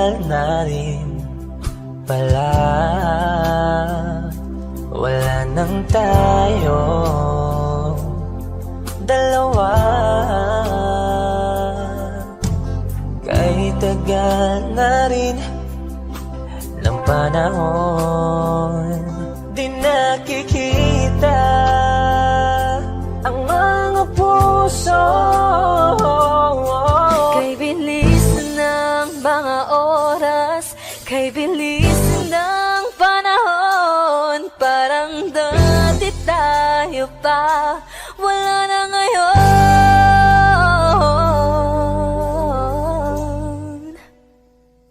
tagal na rin pala wala nang tayo dalawa. Kahit tagal na rin ng panahon, di nakikita ang mga puso. Kay bilis ng mga oras, kay bilis ng panahon, parang dati tayo pa, wala na ngayon.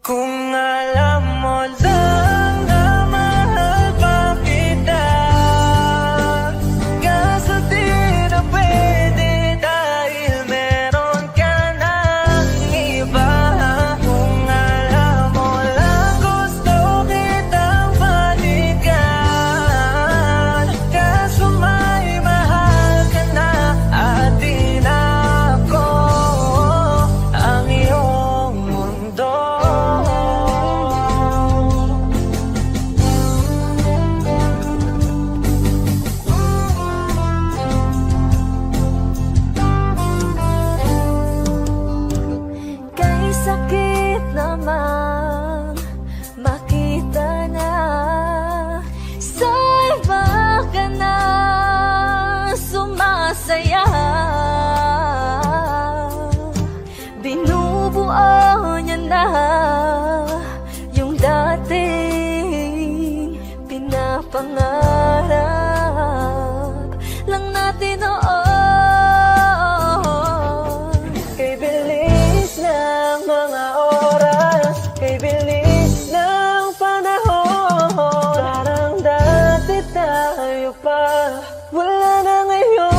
Kung alam mo lang na mahal pa kita, kaso di na pwede dahil meron ka ng iba. Kung alam mo lang gusto kitang balikan, kaso may mahal ka na at di na ako ang iyong mundo. Kay sakit namang makita na sa iba ka na sumasaya. Binubuo niya na yung dating pinapangarap lang natin noon. Kay bilis ng mga oras, kay bilis ng panahon, parang dati tayo pa, wala na ngayon.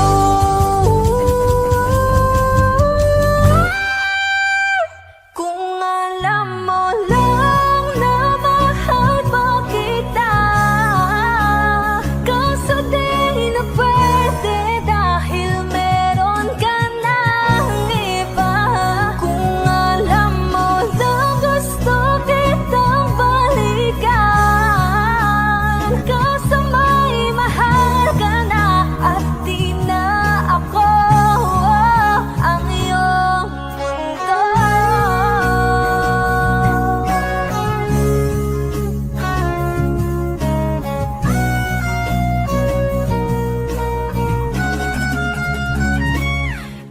Kung alam mo lang na mahal pa kita, kaso di na pwede dahil meron ka ng iba. Kung alam mo lang gusto kitang balikan, kaso may mahal ka na at di na ako ang iyong mundo.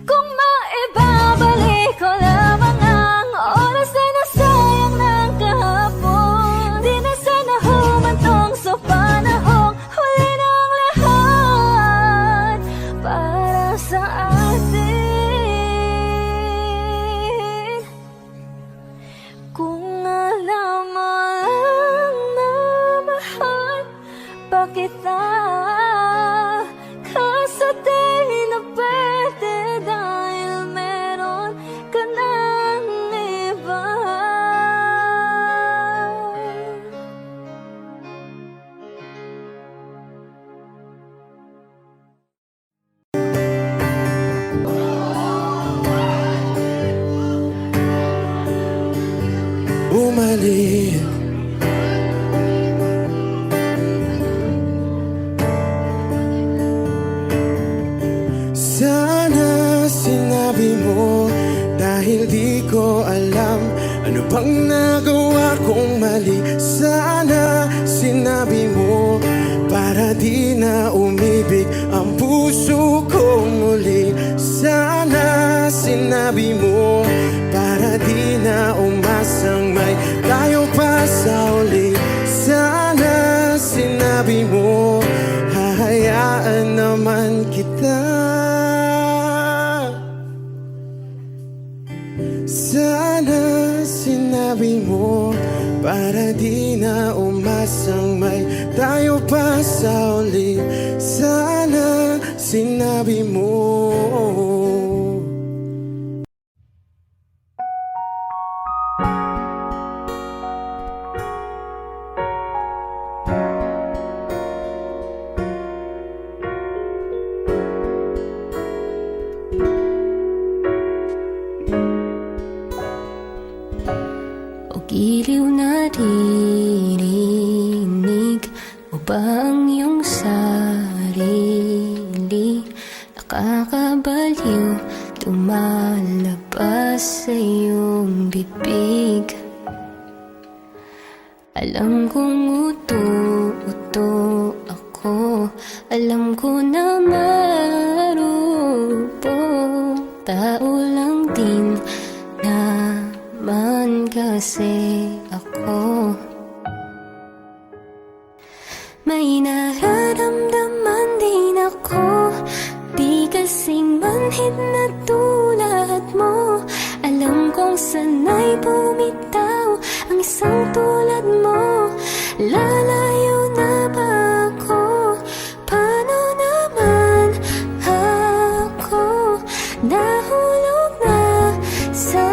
Kung maibabalik ko lamang ang oras na nasayang ng kahapon, di na sana humantong sa panahong huli ng lahat para sa atin. Kung alam mo lang na mahal pa kita, kaso di na pwede dahil meron ka ng iba. Bumalik sana sinabi mo, dahil di ko alam ano bang nagawa kong mali. Sana sinabi mo, para di na umibig ang puso ko muli. Sana sinabi mo, para di na umasang may tayo pa sa uli. Sana sinabi mo, hahayaan naman kita. Sana sinabi mo, para di na umasang may tayo pa sa uli. Sana sinabi mo. umuto-uto ako. Alam ko na marupok, tao lang din naman kasi ako. May nararamdaman din ako, di kasing manhid na tulad mo. Alam kong sanay bumitaw ang isang tulad mo. Lalayo na ba ako? Paano naman ako? Nahulog na sa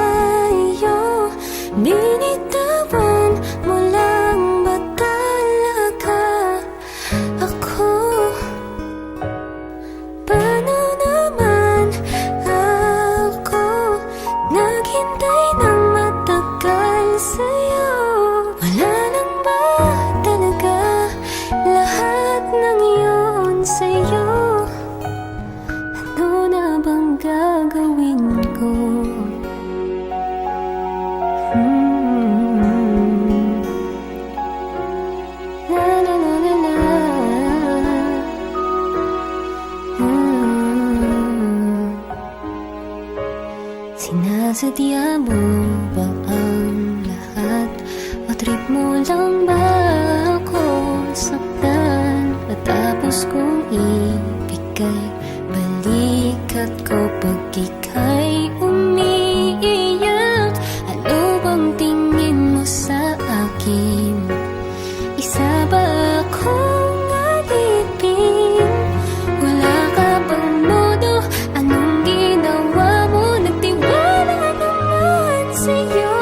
iyo. Binitawan mo lang ba talaga ako? Paano naman ako naghintay ng matagal sa'yo? Wala lang ba talaga lahat ng iyon sa'yo? Ano na bang gagawin ko? La la la la la. Sinasadya mo ba ang lahat? O trip mo lang ba ako saktan? Matapos kong ibigay balikat ko pag ika'y umiiyak. Ano bang tingin mo sa akin? Isa ba akong alipin? Wala ka bang modo? Anong ginawa mo? Nagtiwala naman sa'yo.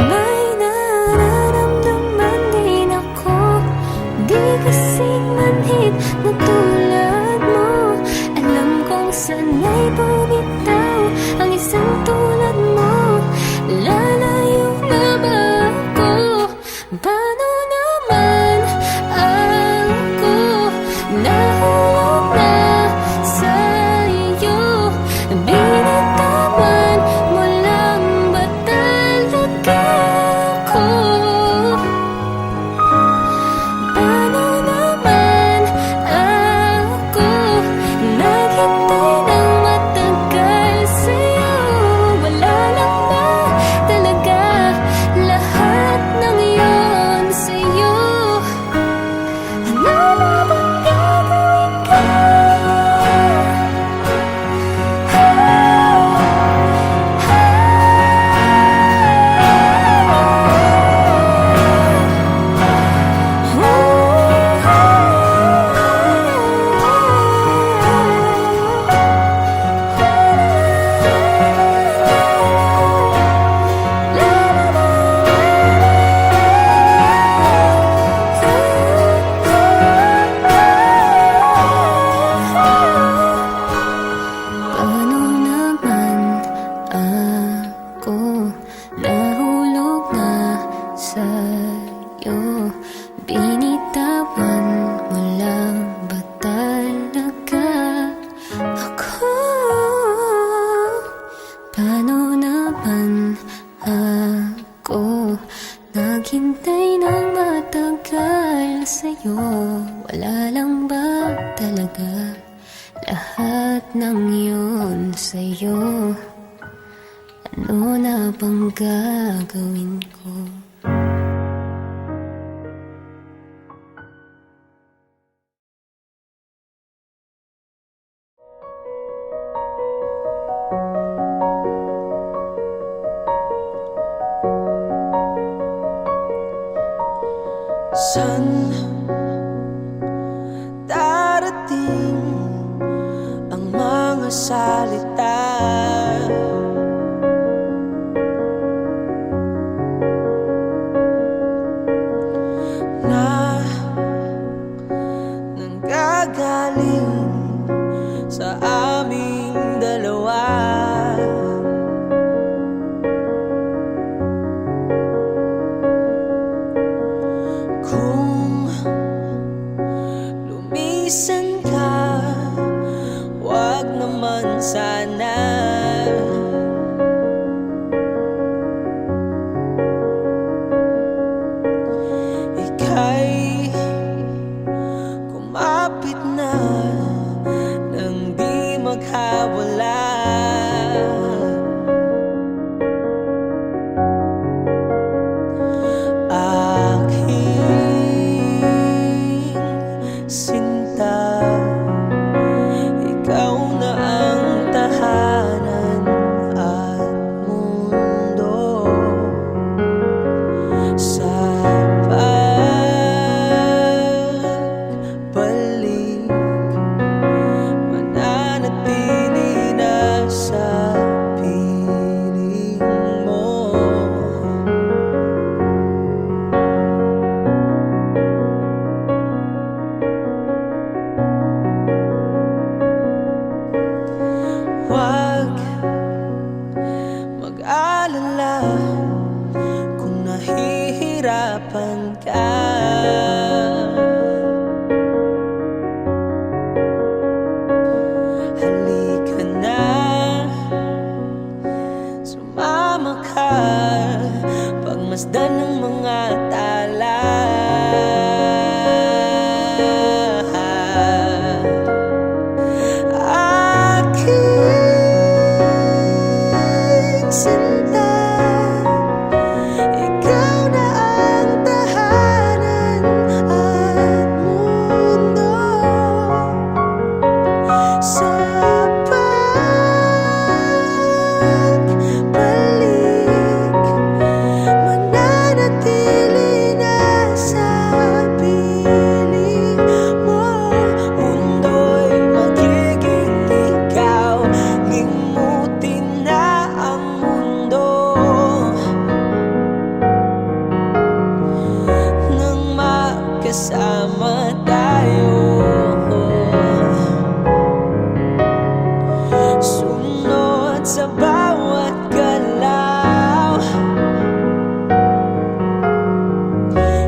May nararamdaman din ako, di kasing manhid na tulad mo. Alam kong sanay bumitaw ang isang tulad mo. Lalayo na ba ako? Paano naman ako nahulog na sa iyo? Binitawan mo lang ba talaga ako? Paano naman ako naghintay ng matagal sa'yo? Wala lang ba talaga lahat ng iyon sa'yo? Ano na bang gagawin ko? Paano naman ako nahulog na sa'yo? Binitawan mo lang ba talaga ako? Paano naman ako naghintay ng matagal sa'yo? Wala lang ba talaga lahat ng iyon sa'yo? Ano na bang gagawin ko? San darating ang mga salita? Na nanggagaling sa aming dalawa. Kung lumisan ka, wag naman sana. ay kumapit na nang di magkawala. Aking sinta, ikaw na ang tahanan at mundo. Sa pagbalik, mananatili na sa piling mo. Huwag mag-alala kung nahihirapan ka. Halika na, sumama ka, pagmasdan ng mga tala. Aking sinta, ikaw na ang tahanan at mundo. Sa pagbalik, mananatili na sa piling mo. Mundo'y magiging ikaw, limutin na ang mundo. Nang magkasama tayo, sunod sa bawat galaw,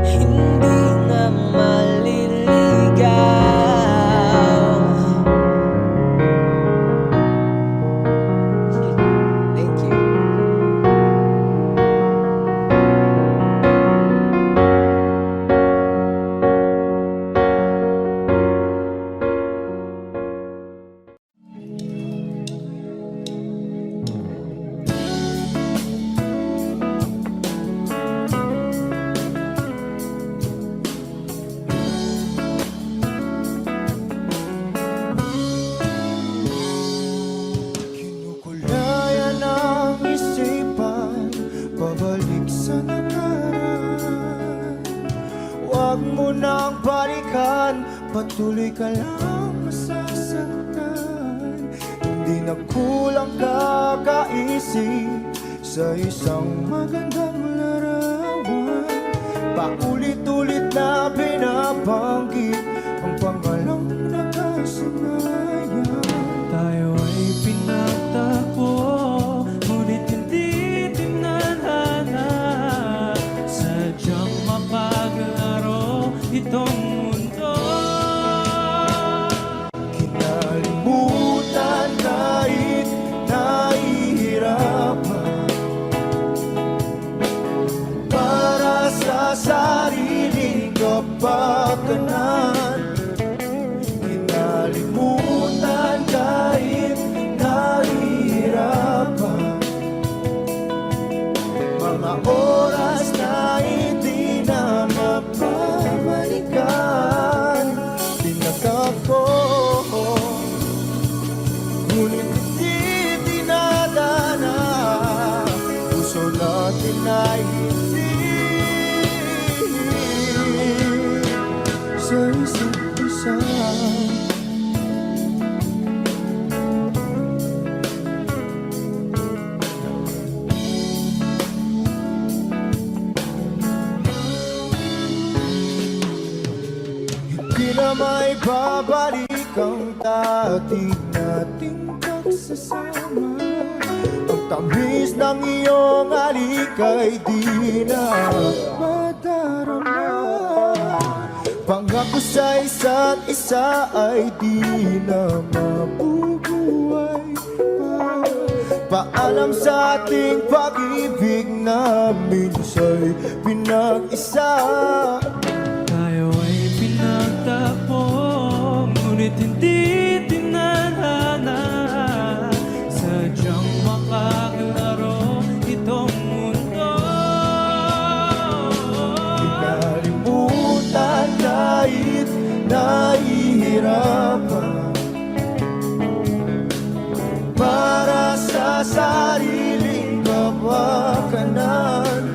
hindi na maliligaw. Thank you. Kinukulayan ang isipan, pabalik sa nakaraan. Huwag mo nang balikan, patuloy ka lang masasaktan. Hindi na kulang kakaisip sa isang magandang larawan. Paulit-ulit na binabanggit ang pangalang nakasanayan. Tayo ay pinagtagpo, ngunit hindi tinadhana. Sadyang mapaglaro itong mundo. Kinalimutan kahit nahihirapan, para sa sariling kapakanan. Kinalimutan kahit nahihirapan, mga oras na hindi na mapabalikan. Tinagap ko, ngunit hindi dinadana. Puso natin ay hindi sa isa't isa. Hindi na may babalik ang dati nating pagsasama. Ang tamis ng iyong halik ay di na madarama. Pangako sa isa't isa ay di na mabubuhay pa. Paalam sa ating pag-ibig na minsa'y pinag-isa. ngunit hindi tinadhana. Sadyang makakalaro itong mundo. Kinalimutan kahit nahihirapan para sa sariling kapakanan.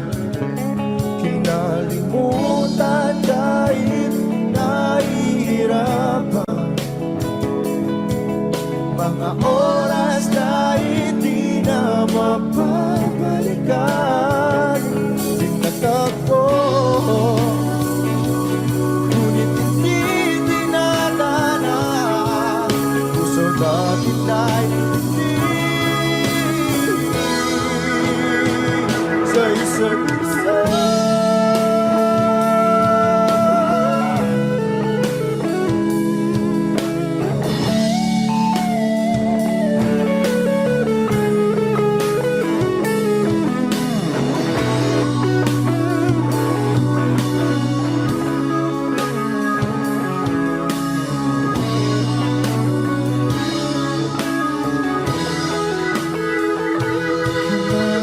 Kinalimutan kahit nahihirapan mga oras na hindi na mapabalikan. Tinatagpo ngunit hindi dinadana. Puso bakit na'y hindi sa isa't isa.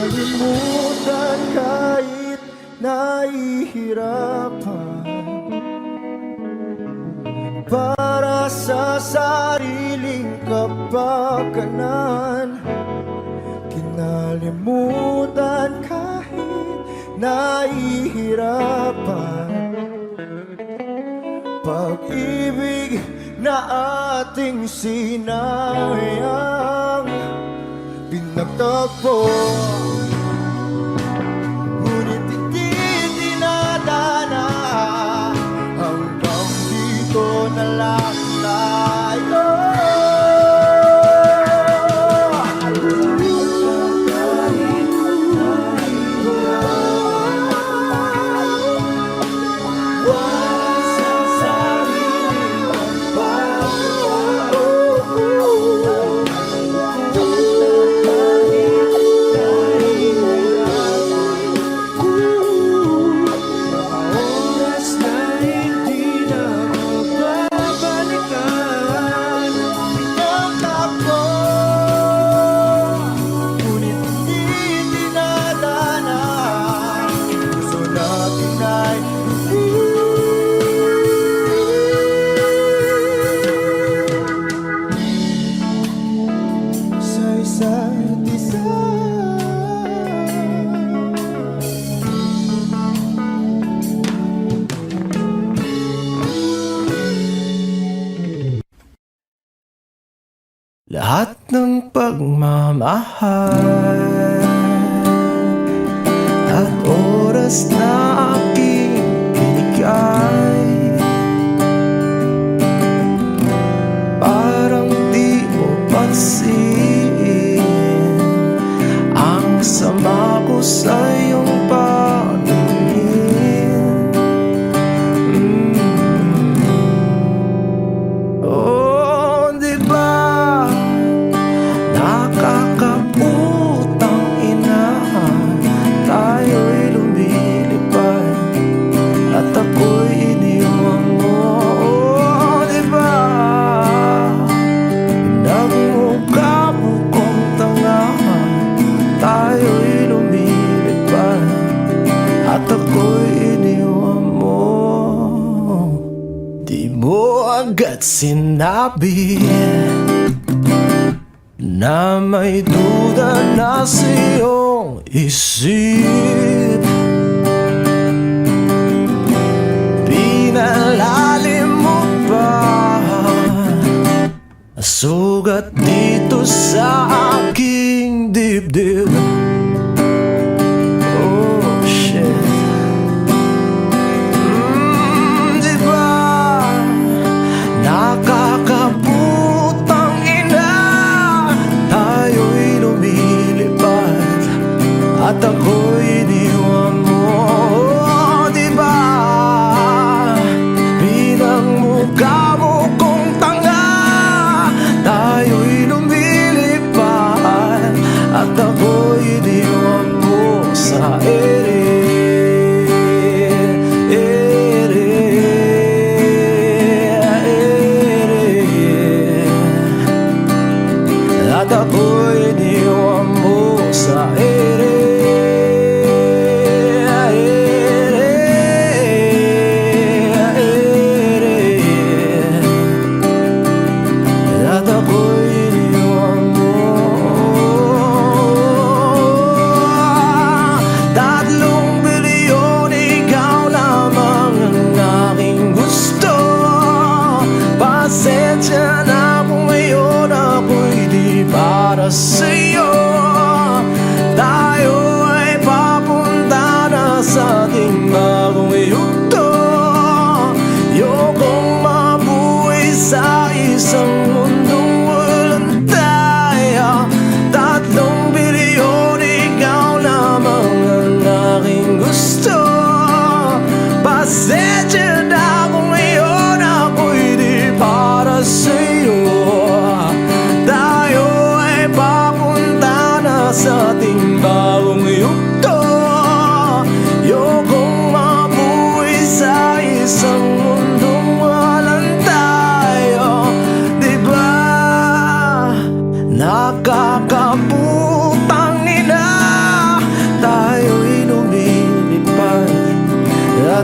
Kinalimutan kahit nahihirapan para sa sariling kapakanan. Kinalimutan kahit nahihirapan pag-ibig na ating sinayang. Pinagtagpo ngunit hindi dinadana. Hanggang dito na lang tayo. Lahat ng pagmamahal at oras na aking binigay, parang di mo pansin ang sama ko sa iyong paningin. Oh, di ba nakakaputang ina, tayo'y lumilipad at ako'y iniwan mo. Oh, di ba pinagmukha mo kong tanga, tayo'y lumilipad at ako'y iniwan mo. Di mo agad sinabi na may duda na sa iyong isip. Pinalalim mo pa sugat dito sa aking dibdib. Oh shit. Di ba nakakaputang ina, tayo'y lumilipad at ako'y iniwan mo. Oh, di ba pinagmukha mo kong tanga, tayo'y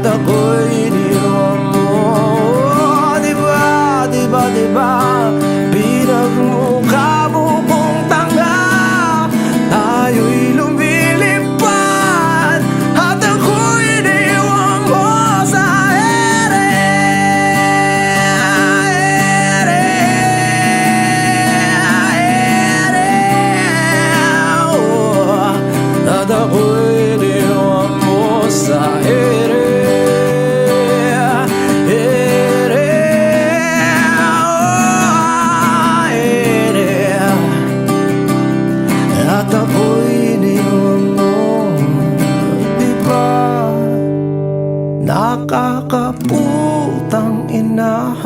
at ako'y iniwan mo. Diba, diba, diba, pinagmukha mo kong tanga. Tayo'y lumilipad at ako'y iniwan mo sa ere. At ako'y iniwan mo sa ere. At ako'y iniwan mo. Diba, nakakaputang ina,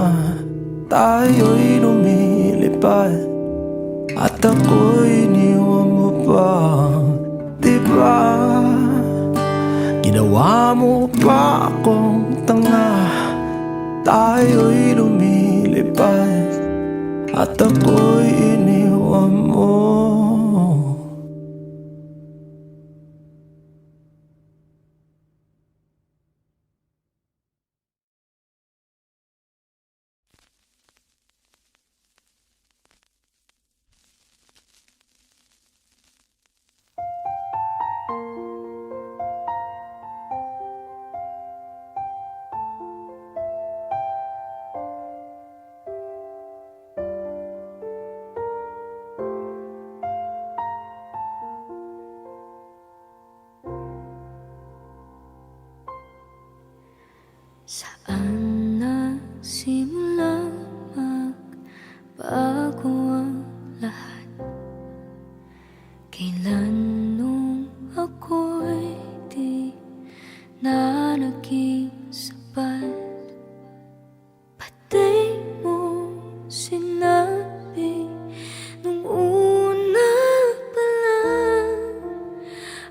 tayo'y lumilipad at ako'y iniwan mo pa. Diba, ginawa mo pa akong tanga. Tayo'y lumilipad at ako'y iniwan mo. Saan nagsimula magbago ang lahat? Kailan nung ako'y di na naging sapat? Pati mo sinabi nung una pa lang,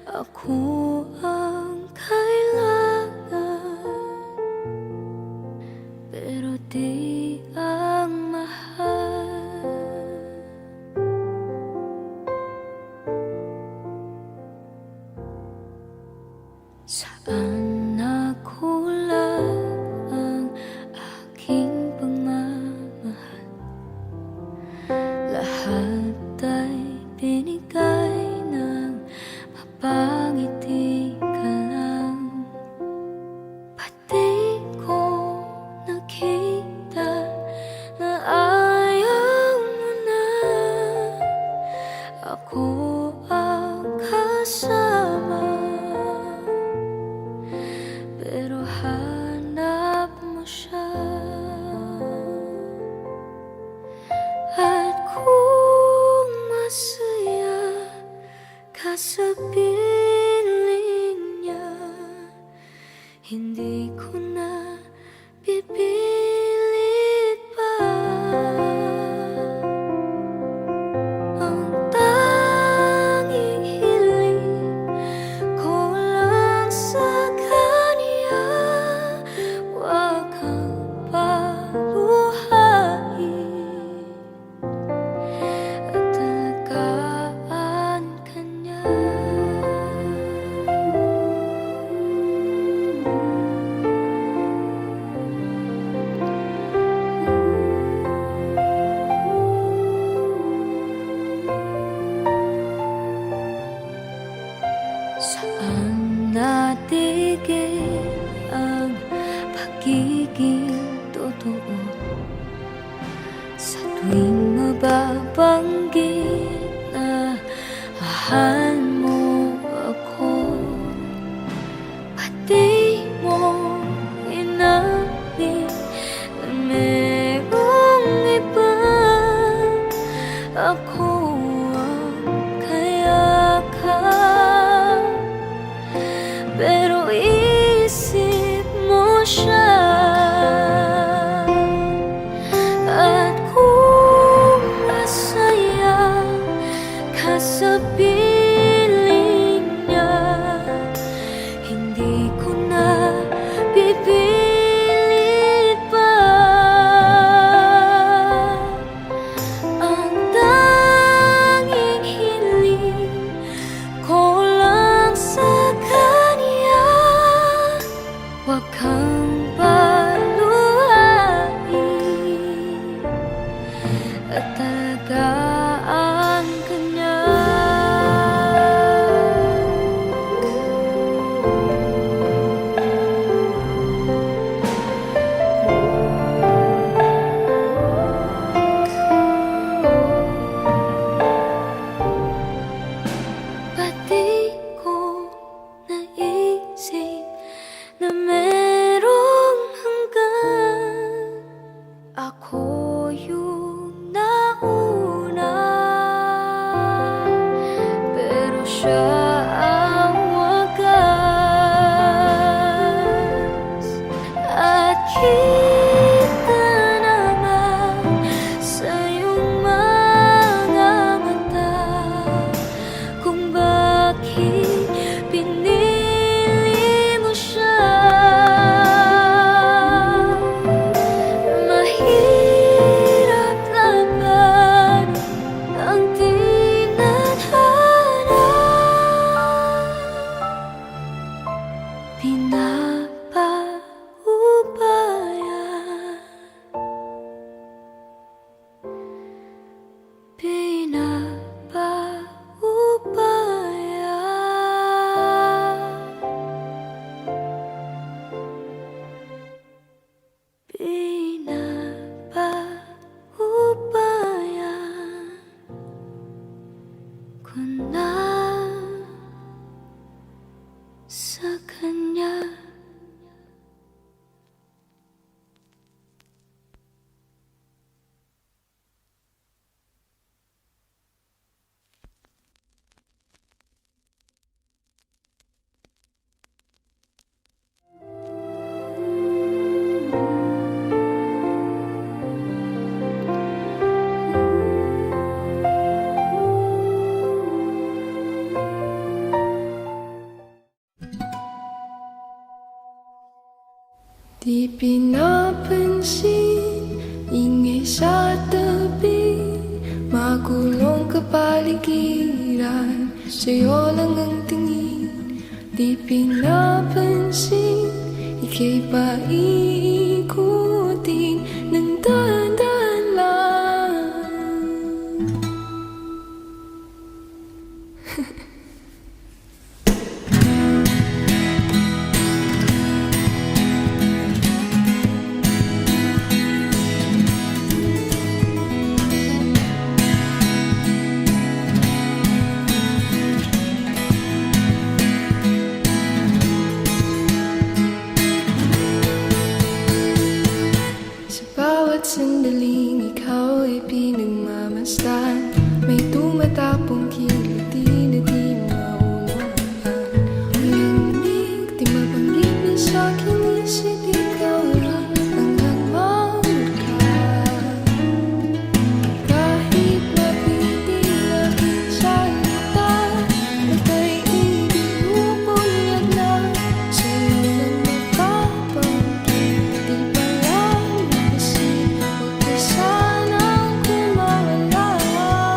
ako ang kailangan, pero di ang mahal. Saan nakulang ang aking pagmamahal? Lahat ay binigay ng mapangiti ka lang. Pati ko nakita na ayaw mo na. Ako ang kasama, pero hanap mo siya. At kung masaya ka sa piling niya, hindi ko na pipilit pa. Ang tanging hiling ko lang sa kanya, huwag kang paluhain at alagaan ka niya. Saan natigil ang pagiging totoo? Sa tuwing mababanggit na mahal mo ako, pati mo inamin na merong iba. Ako ang kayakap, pero isip mo siya. At kung masaya ka sa piling niya, hindi ko na pipilit pa. Ang tanging hiling ko lang sa kanya, huwag ka kang paluhain at talagaan ka niya. Pati ko naisip na merong hanggan, ako yung nauna, pero siya ang wakas. At kita naman sa iyong mga mata kung bakit pinili mo siya. Mahirap laban ang tinadhana, pinapaubaya, pinapaubaya. Pinapaubaya ko na sa kanya. Di pinapansin, ingay sa tabi, magulong kapaligiran, sa'yo lang ang tingin. Di pinapansin, ika'y paiikutin ng dahan-dahan lang. Sa bawat sandaling ikaw ay pinagmamasdan, may tumatapong kiliti na di maunawaan. Malamig, di mabanggit na sa'king isip, ikaw lang ang nagmamahal. Kahit mabitin aking salita, ika'y idinubunyag na, sa'yo lang mapapanggit. Di ba lang kasi huwag ka sanang kumawala.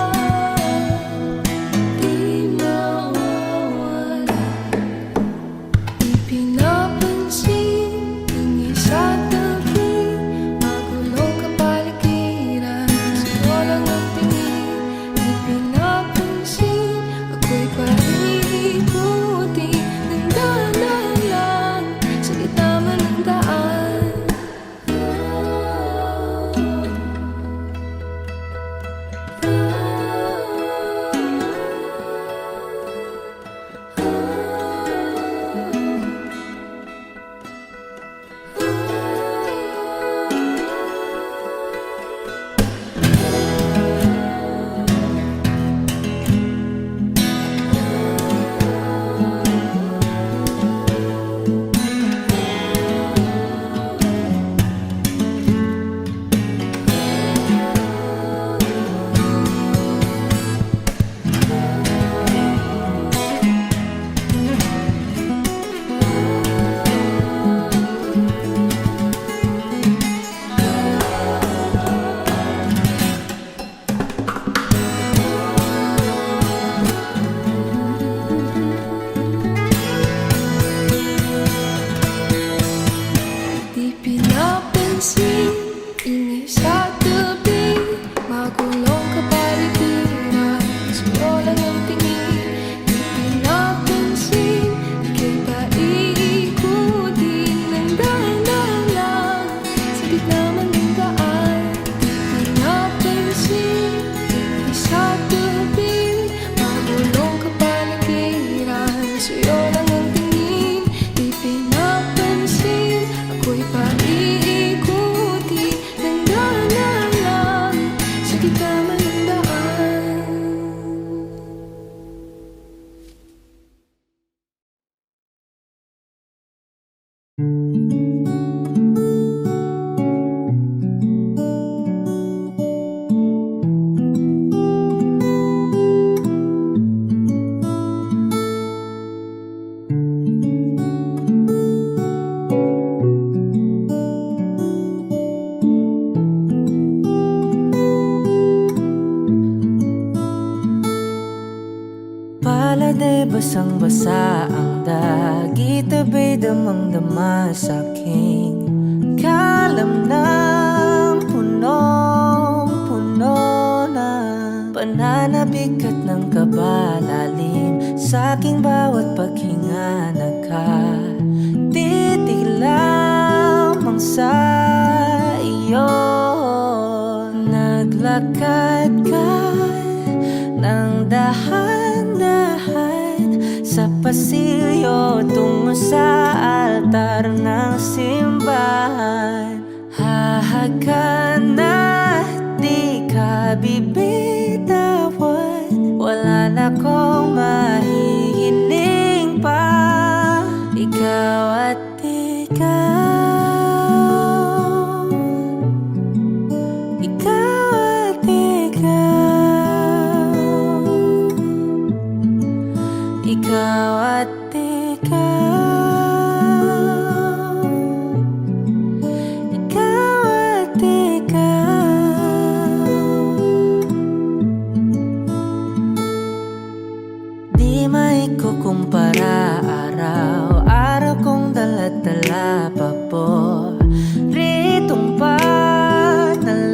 basang-basa ang dagit, abay damang-dama sa'king kalam ng punong-puno na pananabik at ng kabalalim sa'king bawat paghinga. Nakatitig lamang sa iyo, naglakad ka ng dahan-dahan sa pasilyo tungo sa altar ng simbahan. Hahagan at di ka bibitawan, wala na kong mahihiling pa. Ikaw at ikaw, ikaw at ikaw, ikaw at ikaw, ikaw at ikaw. Di maikukumpara araw-araw kong dala-dala pa po ritong panalangin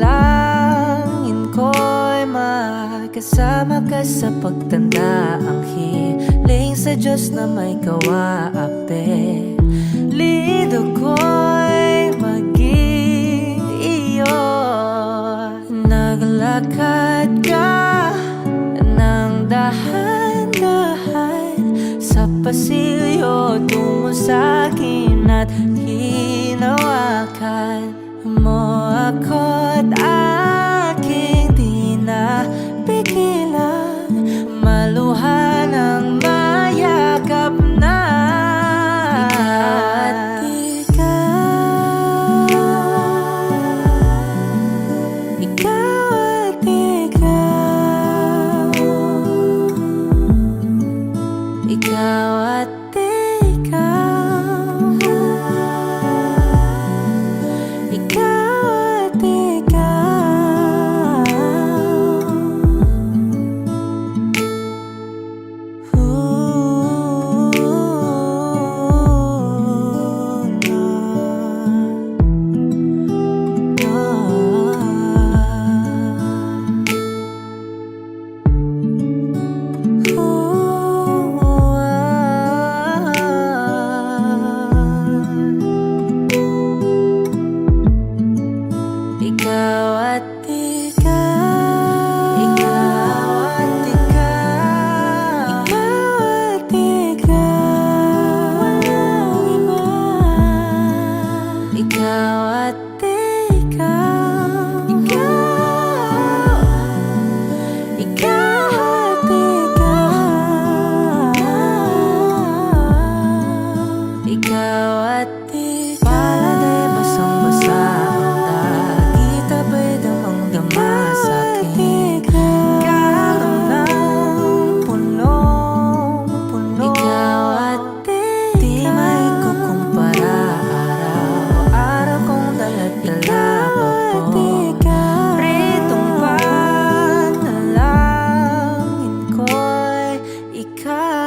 ko'y makasama ka sa pagtanda. Ang hiling sa Diyos na may kawaape, lido ko'y maging iyo. Naglakad ka ng dahan-dahan sa pasilyo tungo sa'kin at hinawakan mo ako't aking di napigilan, maluha ng mayakap na. Ikaw at ikaw, ikaw at ikaw, ikaw at ikaw. Ikaw at ikaw, ikaw at ikaw, ikaw at ikaw, walang iba. Ikaw at ikaw, ikaw, ikaw at ikaw, ikaw at ikaw. Paladay basang-basa ang dagit, abay damang-dama sa'king kalam ng punong-puno. Ikaw at ikaw, di maikukumpara araw-araw kong dala-dala pa po ritong panalangin ko'y ikaw.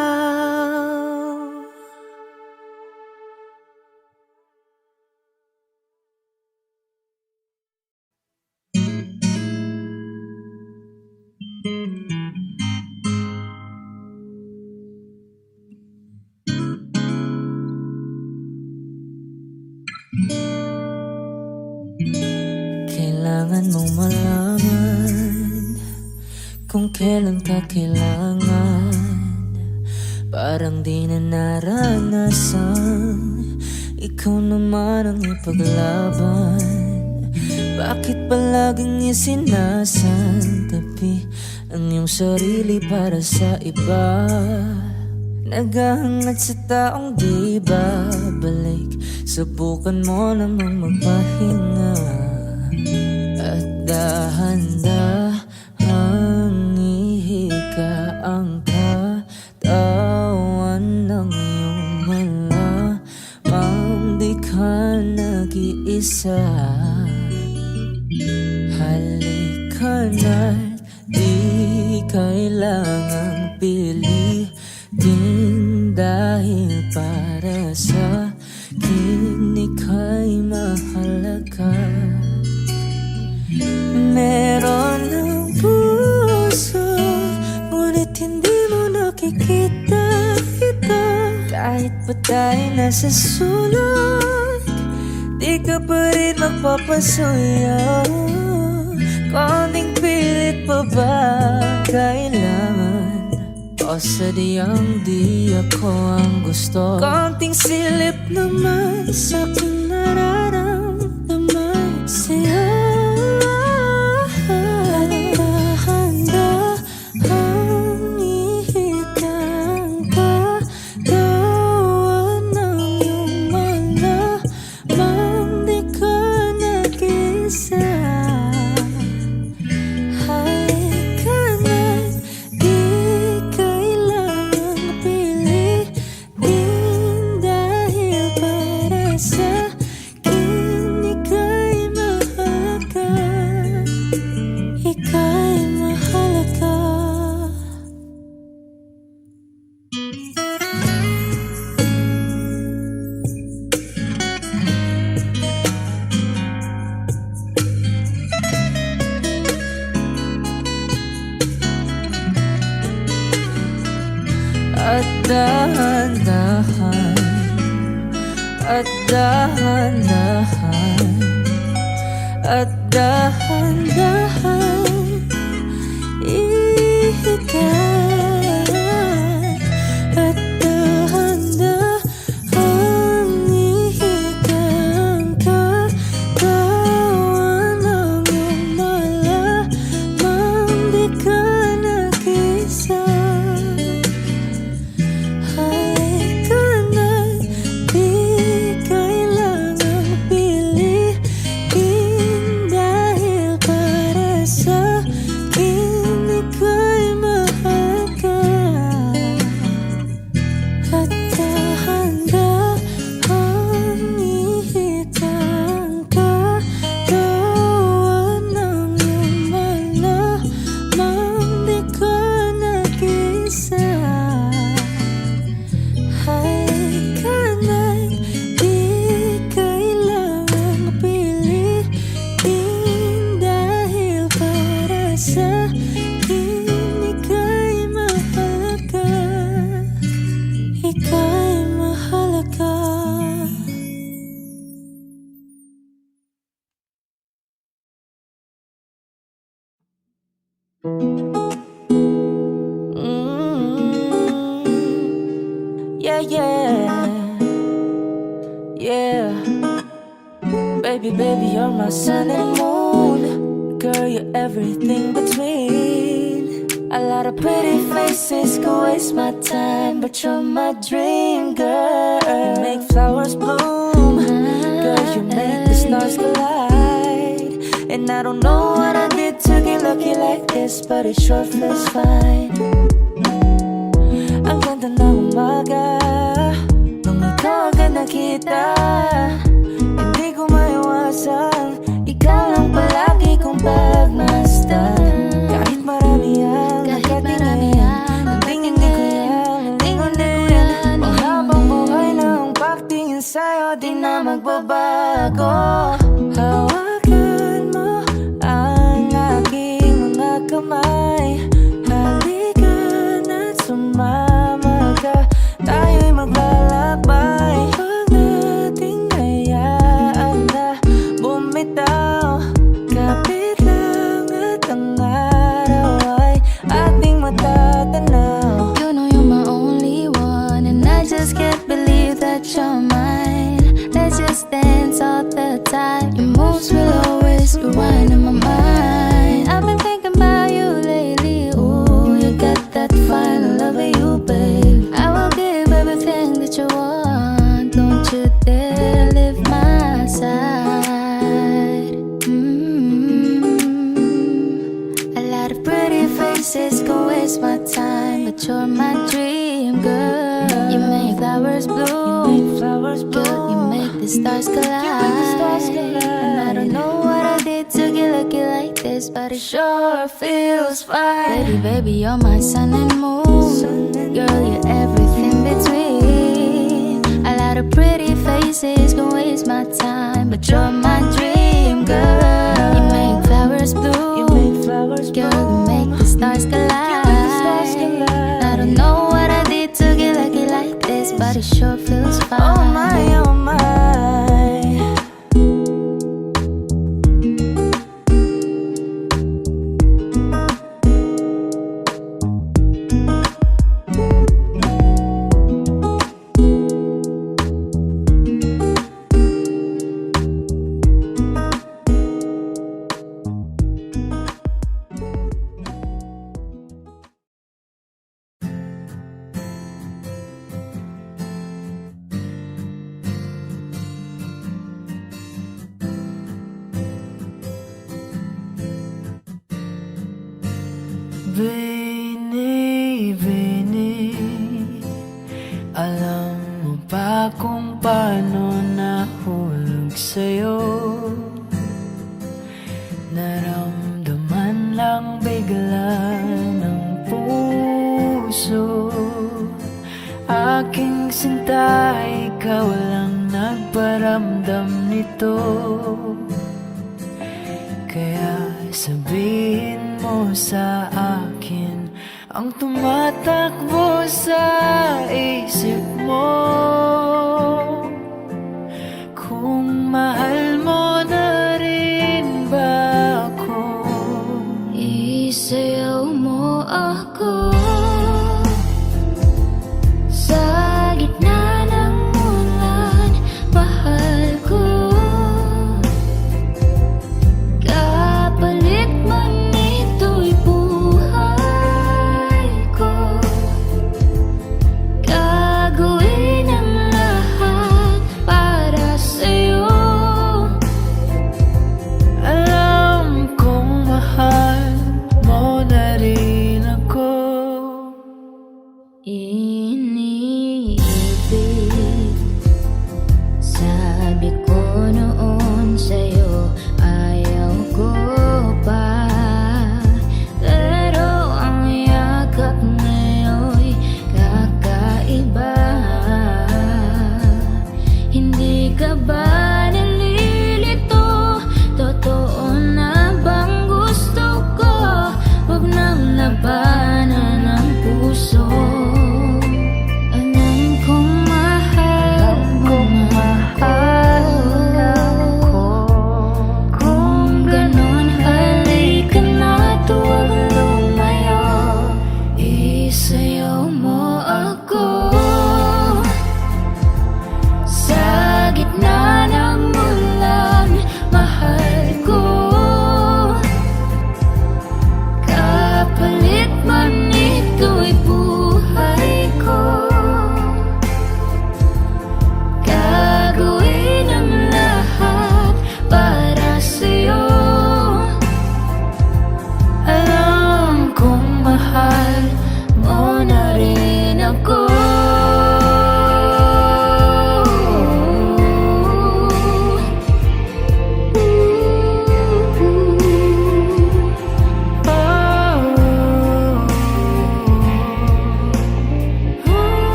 Kailangan mong malaman kung kailan ka kailangan, parang di na naranasan. Ikaw naman ang ipaglaban. Bakit palaging isinasantabi ang iyong sarili para sa iba? Naghahangad sa taong di babalik, subukan mo namang magpahinga. At dahan-dahang ihika ang katawan ng iyong malamang di ka nag-iisa. Halika na't di kailangang pilitin Dahil para sa akin ika'y mahalaga. Meron ng puso, ngunit hindi mo nakikita ito. Kahit pa tayo nasa sulok, di ka pa rin magpapasuyo. Konting pilit pa ba kailangan? O sadyang di ako ang gusto? Konting silip naman sa aking nararamdaman sa'yo. Handa-handa ang ihikang katawan ng iyong malamang di ka nag-isa. At dahan-dahan, at dahan-dahan, at dahan-dahan ihikay. At dahan-dahan ihikang katawan ng iyong malamang di ka nag-isa. Yeah, yeah, yeah. Baby, baby, you're my sun and moon. Girl, you're everything between. A lot of pretty faces could waste my time, but you're my dream girl. You make flowers bloom. Girl, you make the stars collide. And I don't know what I did to get lucky like this, but it sure feels fine. Ang ganda ng umaga nung ikaw agad nakita. Hindi ko maiwasan, ikaw lang palagi kong pagmasdan. Kahit marami ang nagkatingin, hindi ko yan, hindi ko yan. Panghabang buhay ng pagtingin sa'yo, di na magbabago. Hawakan mo ang aking mga kamay. Halika na't sumama ka, tayo'y maglalakbay. Huwag nating hayaan na bumitaw. Kapit lang at ang araw ay ating matatanaw. You know you're my only one, and I just can't believe that you're mine. Let's just dance all the time. Your moves will always rewind in my mind. I've been thinking about you lately. Ooh, you got that fine love of you, babe. I will give everything that you want. Don't you dare leave my side. A lot of pretty faces go waste my time, but you're my dream girl. You make flowers bloom. Girl, you make the stars collide. And I don't know what I did to get lucky like this, but it sure feels fine. Baby, baby, you're my sun and moon. Girl, you're everything between. pretty faces can waste my time, but you're my dream girl. You make flowers bloom, girl, you make the stars collide. I don't know what I did to get lucky like this, but it sure feels fine. Oh my, oh my. Bini, Bini, alam mo ba kung paano nahulog sa'yo? Naramdaman lang bigla ng puso. Aking sinta, ikaw lang nagparamdam nito. Kaya sabihin mo sa akin ang tumatakbo sa isip mo. Kung mahal mo na rin ba ako? Isayaw mo ako sa gitna ng ulan, mahal ko. Kapalit man ito'y buhay ko. Gagawin ang lahat para sa'yo. Alam kong mahal mo na rin ako. Iniibig, sabi ko noon sa'yo, ayaw ko pa. Pero ang yakap ngayon'y kakaiba. Hindi ka ba nalilito? Totoo na bang gusto ko? Huwag nang labanan ang puso. Alam kong mahal mo na ako. Kung ganon, halika na't huwag lumayo. Isayaw mo ako sa gitna ng ulan, mahal ko. Kapalit man ito'y buhay ko. Gagawin ang lahat para sa'yo. Alam kong mahal mo na rin ako.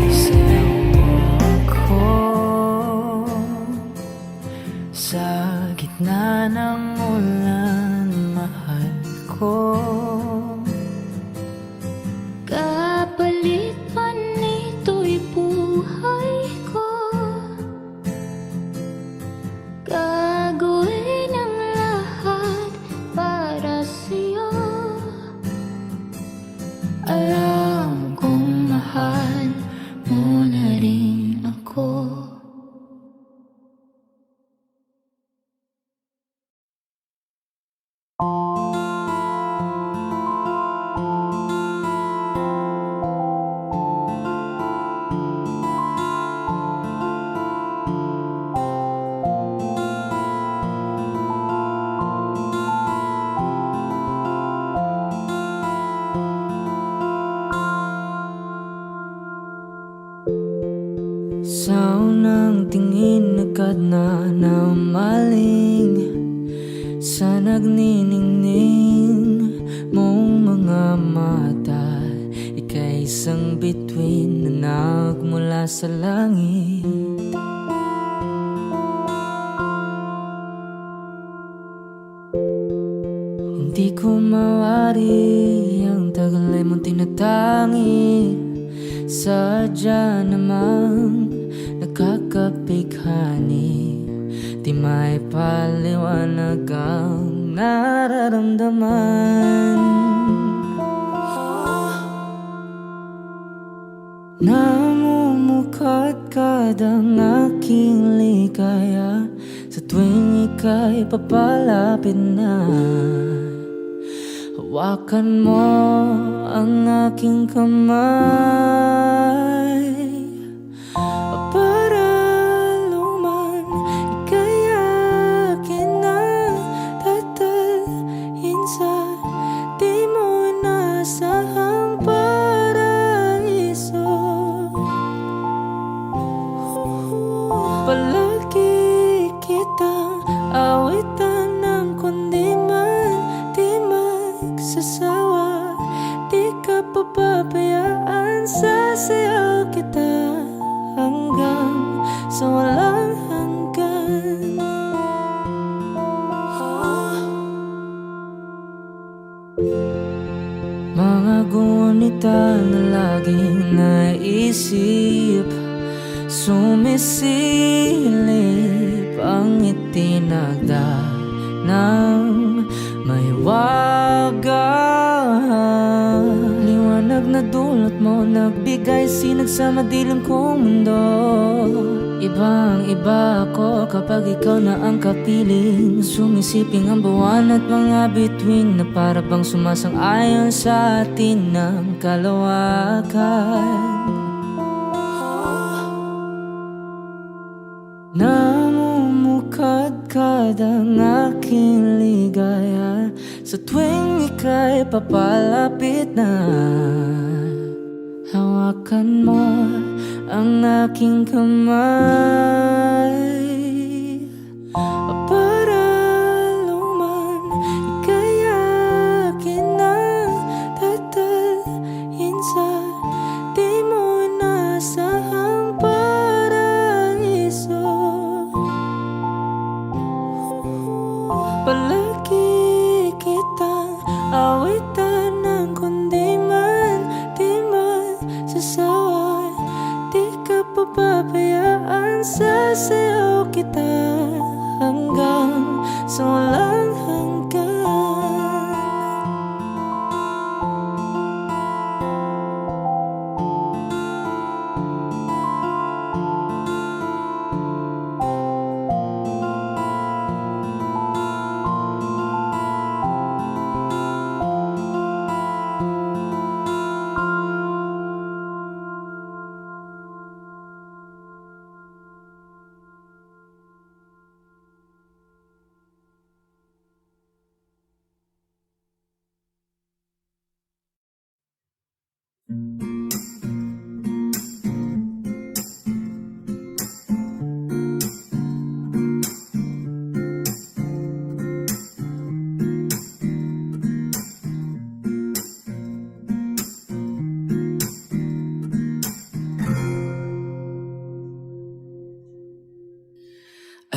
Isayaw mo ako sa gitna ng ulan, mahal ko. Kapalit man ito'y buhay ko. Gagawin ang lahat para sa'yo. Alam kong mahal mo na rin ako. Sa unang tingin hangkad na umaling sa nagniningning mong mga mata. Ika'y isang bituin na nagmula sa langit. Hindi ko mawari ang tagal ay mong tinatangi. Sadya namang nakakapighani. Di may paliwanag ang nararamdaman. Namumukadkad ang aking ligaya sa tuwing ika'y papalapit na. Hawakan mo ang aking kamay para luman ika'y akin na tatalhin sa di mo inasahang paraiso. Palagi kitang awitan ng kundi man di magsasawa. Di ka pababayaan, sasayaw kita hanggang sa walang hanggan. Mga gunita na laging naisip, sumisilip ang itinagda ng may wagang liwanag na dulot mo, nagbigay sinag sa madilim kong mundo. Ibang iba ako kapag ikaw na ang kapiling. Sumisiping ang buwan at mga bituin na para bang sumasang-ayon sa atin ng kalawakan. Namumukadkad ang aking ligaya sa tuwing ika'y papalapit na. Hawakan mo ang aking kamay para luman ika'y akin na tatalhin sa di mo inasahang paraiso. Palagi kitang awitan ng kundi man di magsasawa. Di ka pababayaan, sasayaw kita hanggang sa walang hanggan.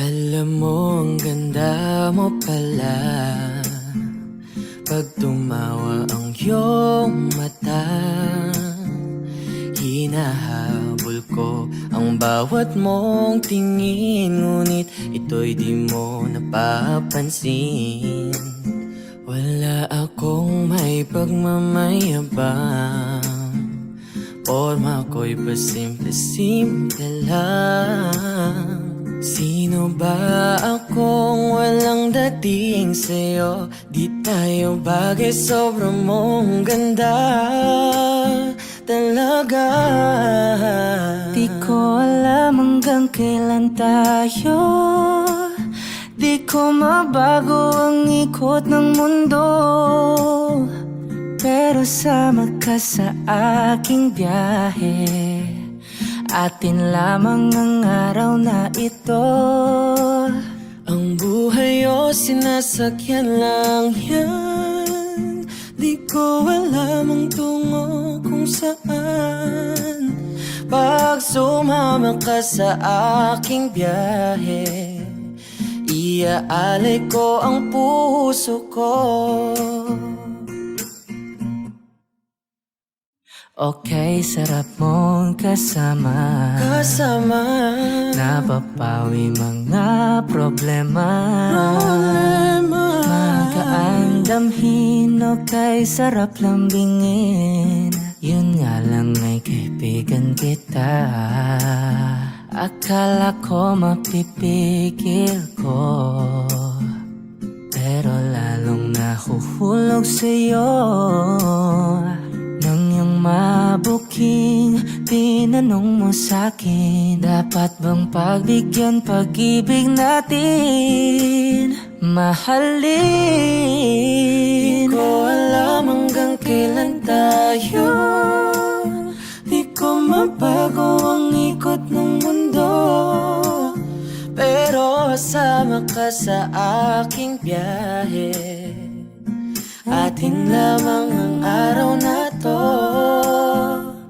Alam mo, ang ganda mo pala pag tumawa ang iyong mata. Hinahabol ko ang bawat mong tingin, ngunit ito'y di mo napapansin. Wala akong may pagmamayabang, forma ko'y pasimple-simple lang. Sino ba akong walang dating sa'yo? Di tayo bagay, sobrang mong ganda talaga. Di ko alam hanggang kailan tayo. Di ko mabago ang ikot ng mundo, pero sama ka sa aking biyahe. Atin lamang ang araw na ito. Ang buhay o sinasakyan lang yan. Di ko alam ang tungo kung saan. Pag sumama ka sa aking biyahe, iaalay ko ang puso ko. Okay, sarap mong kasama. Napapawi mga problema. Magaan damhin, okay, sarap lambingin. Yun nga lang ay kaibigan kita. Akala ko mapipigil ko, pero lalong nahuhulog sa'yo. Nang iyong mabuking tinanong mo sa'kin, dapat bang pagbigyan pag-ibig natin? Mahalin. Di ko alam hanggang kailan tayo. Di ko mabago ang ikot ng mundo, pero sama ka sa aking biyahe. Atin lamang ang araw na to.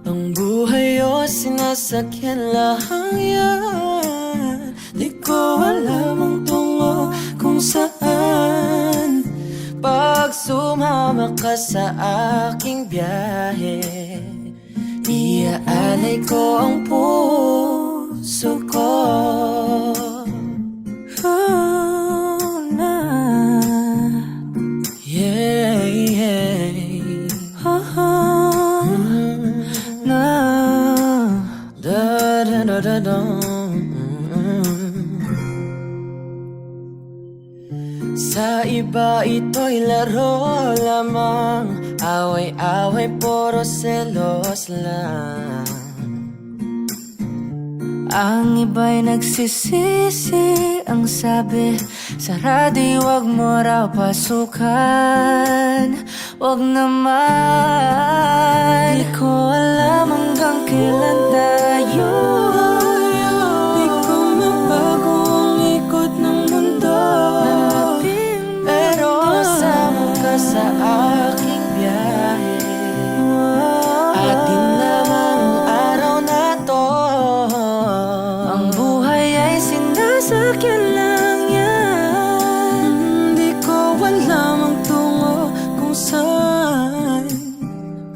Ang buhay o sinasakyan lang yan. Di ko alam ang tungo kung saan. Pag sumama ka sa aking biyahe, iaalay ko ang puso ko. Sa iba ito'y laro lamang, away-away puro selos lang. Ang iba'y nagsisisi, ang sabi sa radyo, wag mo raw pasukan. Wag naman. Di ko alam hanggang kailan tayo. Di ko mabago ang ikot ng mundo, pero sama ka sa aking biyahe. Atin lamang ang araw na to. Ang buhay ay sinasakyan lang yan. Di ko alam ang tungo kung saan.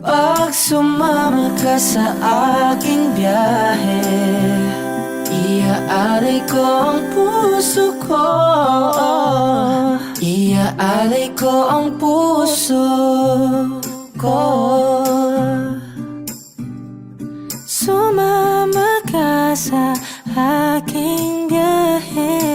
Pag sumama ka sa aking biyahe, iaalay ko ang puso ko. Iaalay ko ang puso ko. Sumama ka sa aking biyahe.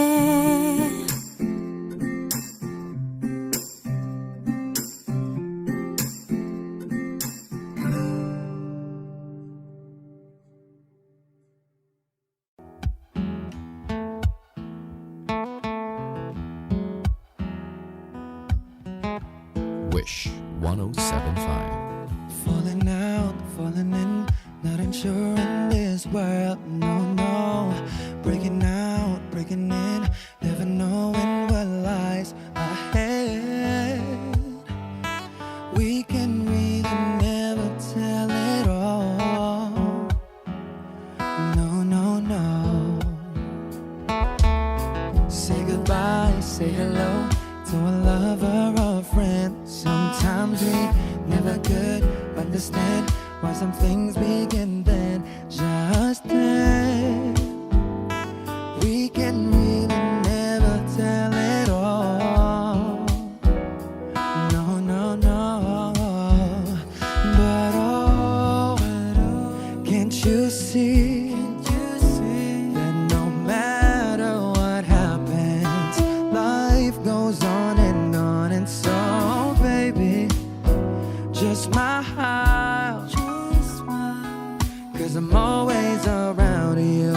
Wish 1075. Falling out, falling in, not unsure in this world, no, no. Breaking out, breaking in, never knowing what lies ahead. We can really never tell it all. No, no, no. Say goodbye, say hello to a lover or a friend. Sometimes we never could understand why some things begin then, just then. We can really never tell it all. No, no, no. But oh, can't you see that no matter what happens, life goes on and on, and so baby, just smile, 'cause I'm always around you,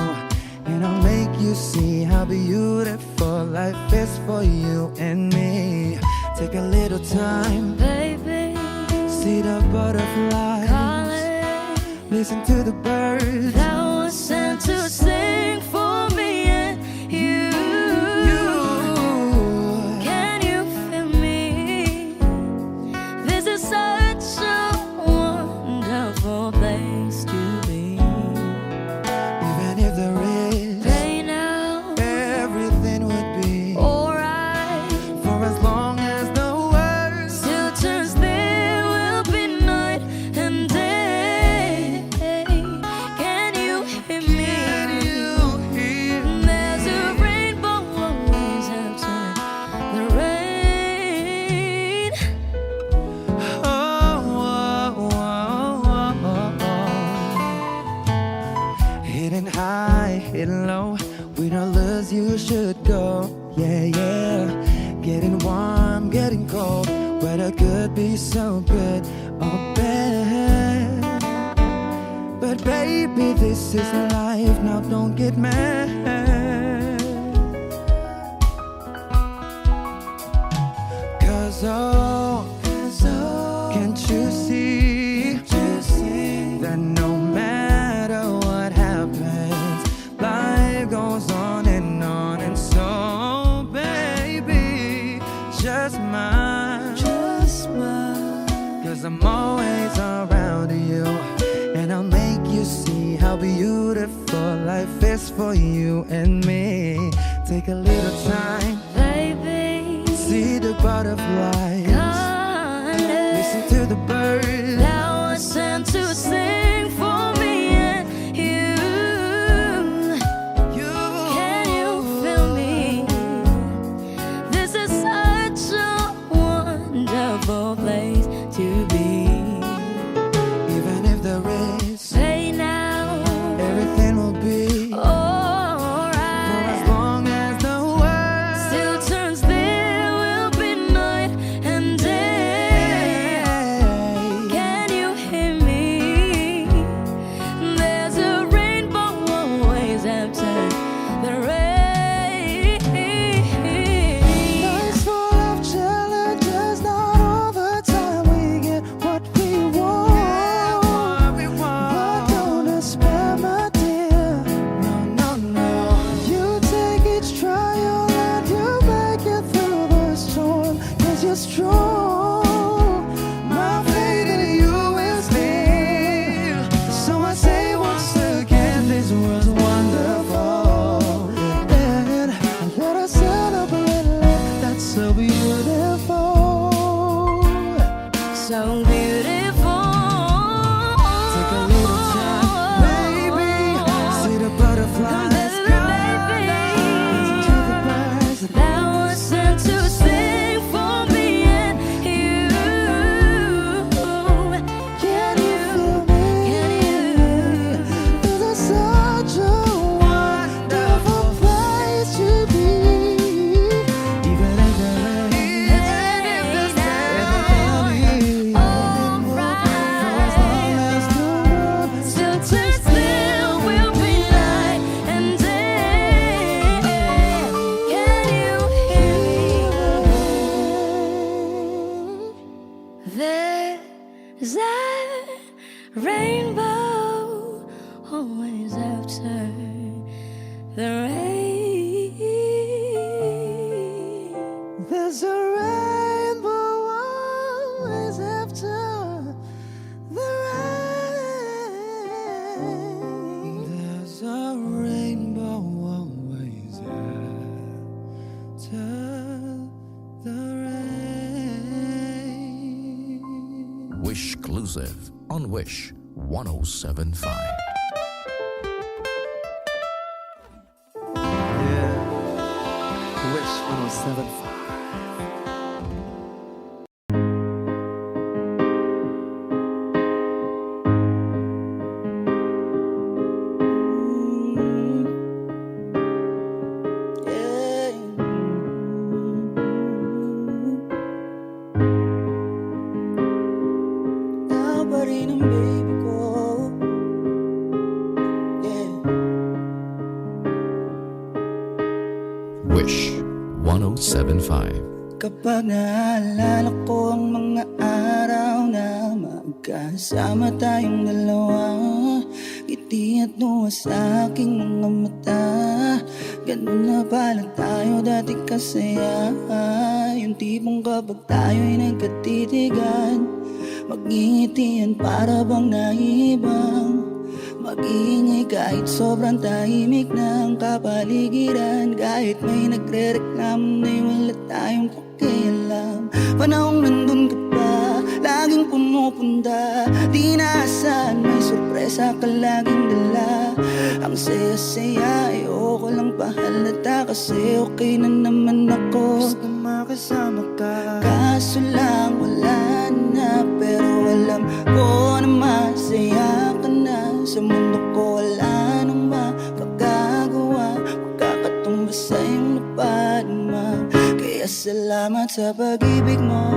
and I'll make you see how beautiful life is for you and me. Take a little time, Baby, see the butterfly, calling, listen to the birds, that was sent to sing for me and you. Can you feel me? This is such a wonderful place to be. Even if there is Right now, everything would be alright. for as long as the world Still turns there will be night and day. Can you hear me? you hear. There's a rainbow always after the rain. Hidden high, hidden low, we don't lose, you should go. Yeah, yeah. Getting warm, getting cold, weather could be so good or bad. But baby, this is life, now don't get mad. Cause oh, can't you see that no matter what happens, life goes on and so baby, just smile. Cause I'm always around you, and I'll make you see how beautiful life is for you and me. Take a little time, Baby, see the butterflies, listen to the birds. that was sent to sing for me and you. Can you feel me? This is such a wonderful place to be. Even if there is, Say now, everything will be for alright. as long as the world Still turns there will be night and day. Can you hear me? There's a rainbow always after the rain. Life's full of challenges, not all the time we get what we want. But don't despair, my dear. No. You take each trial and you make it through the storm. 'Cause you're strong. My faith in you is real. So I say once again, this world's wonderful. And let us celebrate life that's so beautiful. So beautiful. Take a little time, baby. See the butterflies. Listen to the birds. That was sent to sing for me and you. Can you feel me? This is such a wonderful place to be. Even if there is everything will be for as long as the world Still turns there will be night and day. Can you hear me? There's a rainbow always after the rain. There's a rainbow always after the rain. There's a rainbow always after the rain. Wish exclusive on Wish 1075. Yeah. Wish 1075. Wish 1075. Kapag naalala ko ang mga araw na magkasama tayong dalawa, ngiti at luha sa aking mga mata. Ganun na pala tayo dati kasaya. Yung tipong kapag tayo'y nagkatitigan, mag-iingitian para bang naibang, mag-iingay kahit sobrang tahimik ng kapaligiran. Kahit may nagre-reklamo na'y wala tayong pakialam. Panahong nandun ka pa, laging pumupunta, di naasahan may sorpresa ka laging dala. Ang saya-saya, ayoko lang pahalata, kasi okay na naman ako, Basta makasama ka. kaso lang wala na. Pero alam ko na masaya ka na. Sa mundo ko wala nang makakagawa, makakatumbas sa iyong napadama. Kaya salamat sa pag-ibig mo.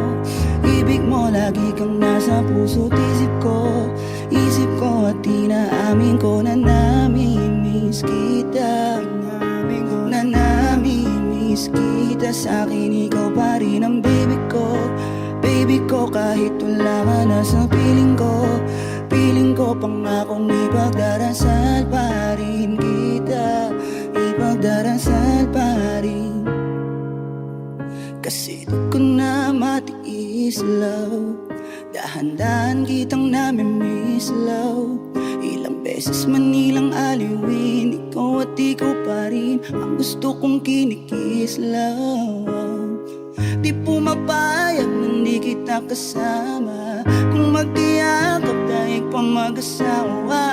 Ibig mo, lagi kang nasa puso't isip ko. Isip ko at inaamin ko na namimiss kita. Na namimiss kita. Sa akin ikaw pa rin ang baby ko. Baby ko, kahit wala ka na sa piling ko. Piling ko pangakong ipagdarasal pa rin kita. Ipagdarasal pa rin. Kasi di ko na matiis, love. Dahan-dahan kitang namimiss, love. Ilang beses man nilang aliwin, ikaw at ikaw pa rin ang gusto kong kinikis, love. Di pumapayag na hindi kita kasama. Kung magkiyakap tayo pa mag-asawa,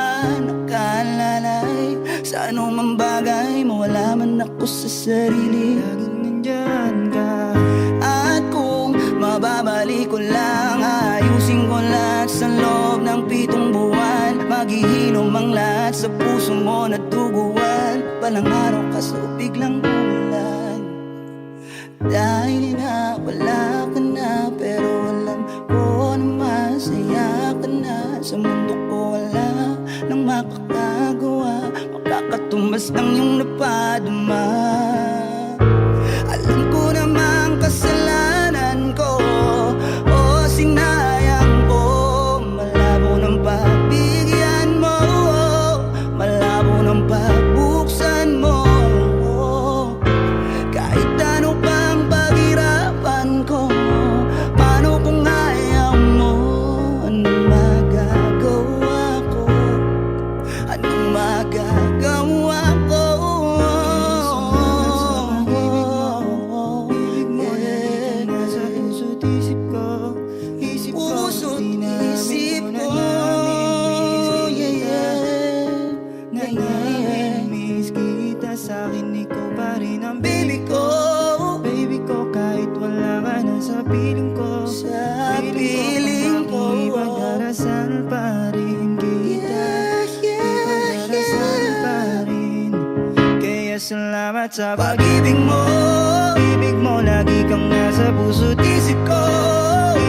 nakaalalay sa anumang bagay, mawala man ako sa sarili. Laging nandyan ka. At kung mababalik ko lang, ayusin ko lahat sa loob ng 7 buwan. Maghihilom ang lahat sa puso mo na duguan. Palang araw kaso biglang umulan. Dahil nga wala ka na, pero alam ko na masaya ka na. Sa mundo ko wala nang makakagawa, makakatumbas ng iyong napadama. Alam ko namang kasalanan ko, o sinayang ko. Malabo ng pagbigyan mo, malabo ng pagbuksan mo. Kahit ano pang paghirapan ko, paano kung ayaw mo? Anong magagawa ko? Anong magagawa ko? Ibig mo, lagi kang nasa puso't isip ko. Isip ko, Puso't di na isip amin ko, namimiss yeah, kita. Na namimiss kita. Sa akin ikaw pa rin ang baby ko. baby ko, kahit wala ka na sa piling ko. Sa piling ko, ipagdarasal pa rin kita. Ipagdarasal pa rin. Kaya salamat sa pag-ibig mo. pag-ibig mo. Lagi kang nasa puso't isip ko.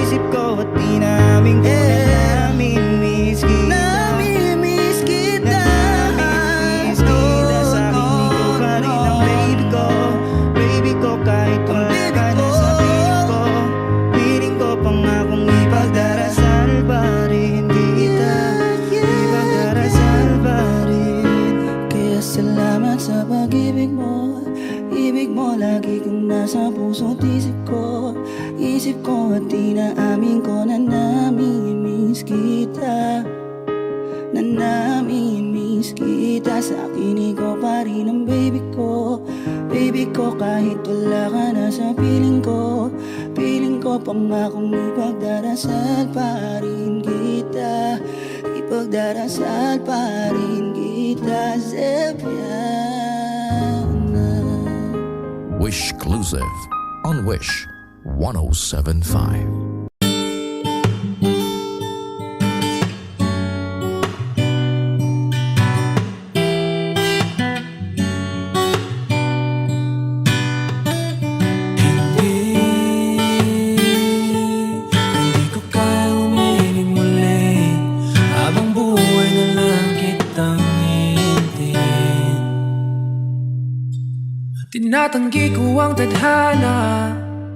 Isip ko at di namin ko na namimiss kita. Namimiss kita. Namimiss kita. Sa akin ikaw pa rin ang baby ko. Baby ko, kahit wala ka na sa piling ko. Piling ko pangakong ipagdarasal pa rin kita. Ipagdarasal pa rin. Kaya salamat sa pag-ibig mo. Ibig mo, lagi kang nasa puso't isip ko. Isip ko at inaamin ko na namimiss kita. Na namimiss kita. Sa akin ikaw pa rin ang baby ko. Baby ko, kahit wala ka na sa piling ko. Piling ko pangakong ipagdarasal pa rin kita. Ipagdarasal pa rin kita, Zepiana. Wishclusive on Wish 1075. Hindi ko kaya umiling muli, habang buhay na lang kitang hihintayin. Tinatanggi ko ang tadhana,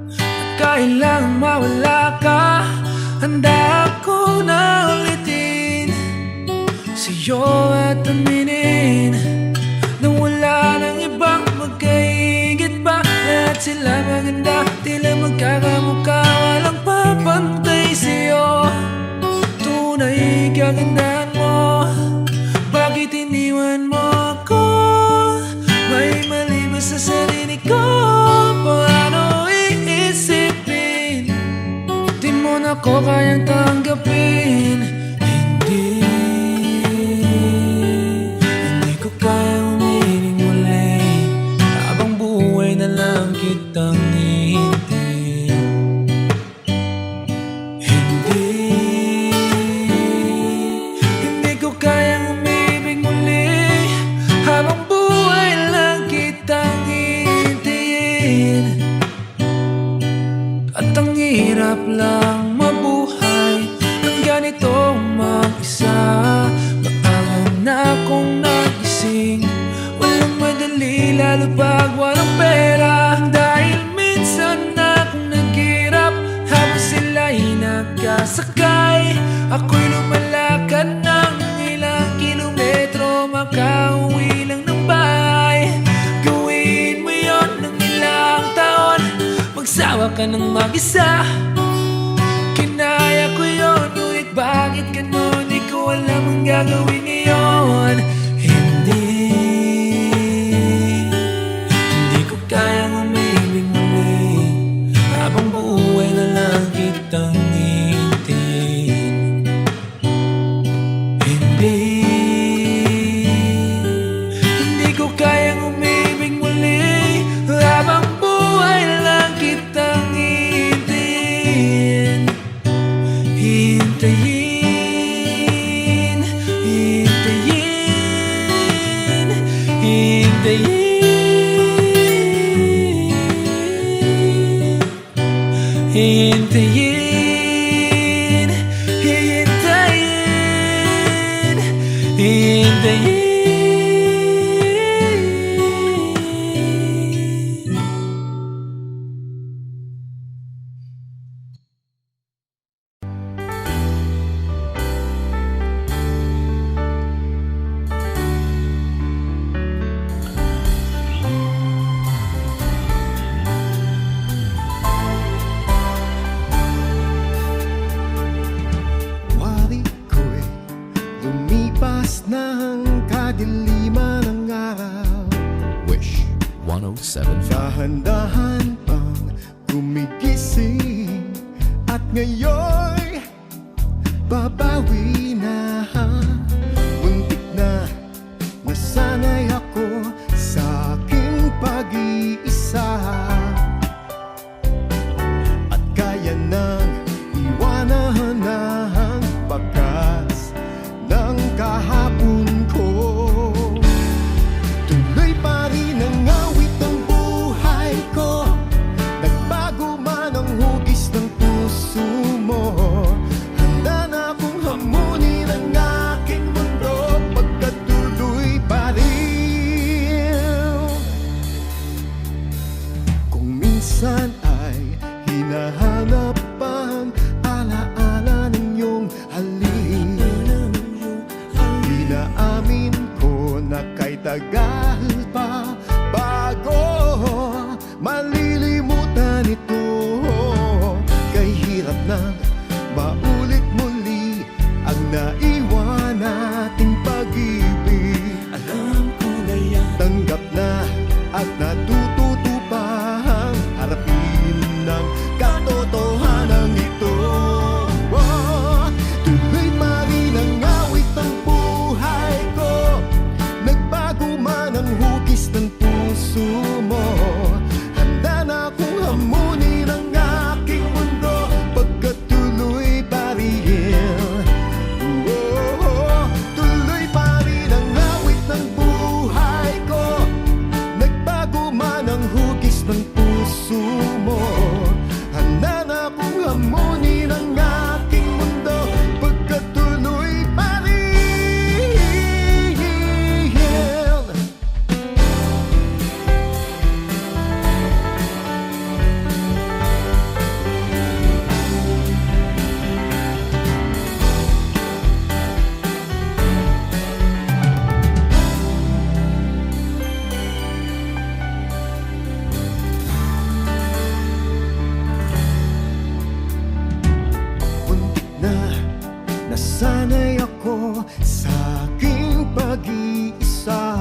at kailangan mawala ka. Handa ako na ulitin sa'yo at aminin kayang tanggapin. Hindi ko kayang umiling muli, habang buhay na lang kitang hihintayin. Hindi ko kayang umibig muli, habang buhay lang kitang hihintayin. At ang hirap lang mabuhay ng ganitong mag-isa. Maaga na akong nagising, walang madali lalo pag walang pera. Dahil minsan na akong naghirap habang sila'y nagkasakay. Ako'y lumalakad ng ilang kilometro, makauwi lang ng bahay. Gawin mo yon ng ilang taon, magsawa ka ng mag-isa. Kinaya ko yun, ngunit bakit ganun? Di ko alam ang gagawin ngayon. Hindi ko kayang umibig muli, habang buhay na lang kitang hihintayin. Hindi ko kayang umibig muli, habang buhay lang kitang hihintayin. Hintayin, hintayin, hintayin. Hintayin, hintayin, hintayin. Wari ko'y lumipas ng kadiliman ng araw. Wish 107.5. Dahan-dahan pang gumigising, at ngayon'y babawi na. Muntik na nasanay ako sa aking pag-iisa, at kaya nang iwanan ng bakas ng kahapon ko. Tuloy pa rin ang awit ng buhay ko, nagbago man ang hugis ng puso mo. Handa na akong hamunin ang aking mundo, pagkatuloy pa rin. Kung minsan ay hinahanap ang alaala ng iyong halik, inaamin ko na kay tagal pa bago malilimutan ito. Kay hirap na maulit muli ang naiwan nating pag-ibig. Alam ko na yan, tanggap na at natututo pang harapin ng katotohanan ito. Tuloy pa rin ang awit ng buhay ko, nagbago man ang hugis ng puso mo. Handa na akong hamunin ang aking mundo, pagkatuloy pa rin. Tuloy pa rin ang awit ng buhay ko, nagbago man ang hugis ng puso mo. Handa na akong hamunin ang aking mundo, pagkatuloy pa rin. Muntik na nasanay ako sa aking pag-iisa,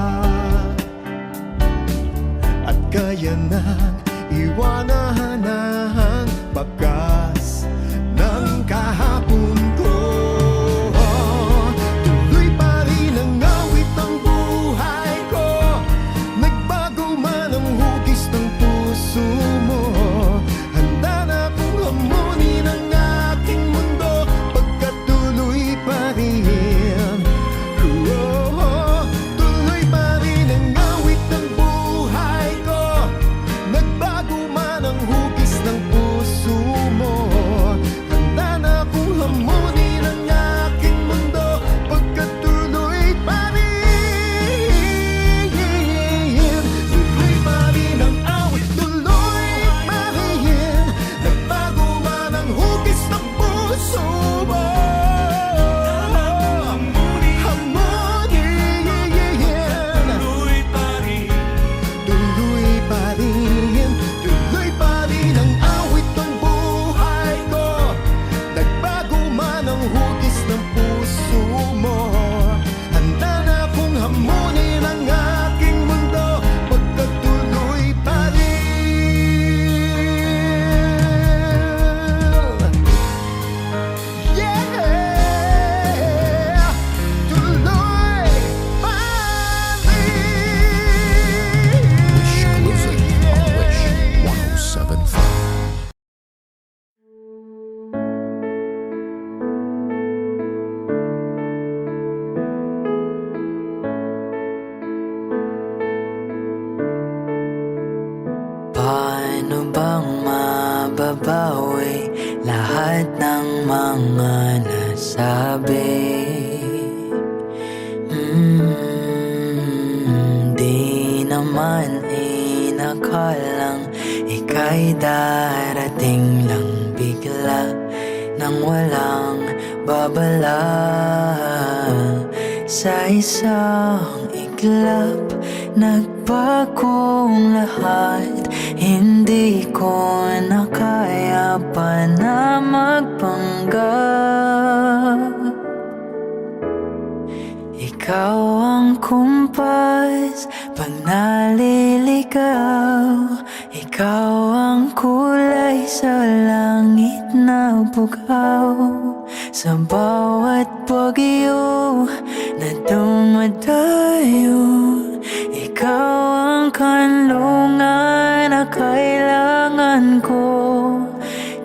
at kaya nang iwanan ang bakas ng kahapon mo. Hamunin. Tuloy pa rin. Tuloy pa rin. Tuloy pa rin ang awit ng buhay ko. Nagbago man ang hugis ng puso mo. Handa na akong hamunin ang aking mundo. Pagkatuloy pa rin. Yeah! Tuloy pa Wish Clothing on Wish 1075. Paano bang mababawi lahat ng mga nasabi? Di naman inakalang ika'y darating lang bigla nang walang babala. Sa isang iglap, nagbagong lahat. Hindi ko na kaya pa na magpanggap. Ikaw ang kumpas pag naliligaw. Ikaw ang kulay sa langit na bugaw. Sa bawat bagyo na dumadayo, ikaw ang kanlungan na kailangan ko.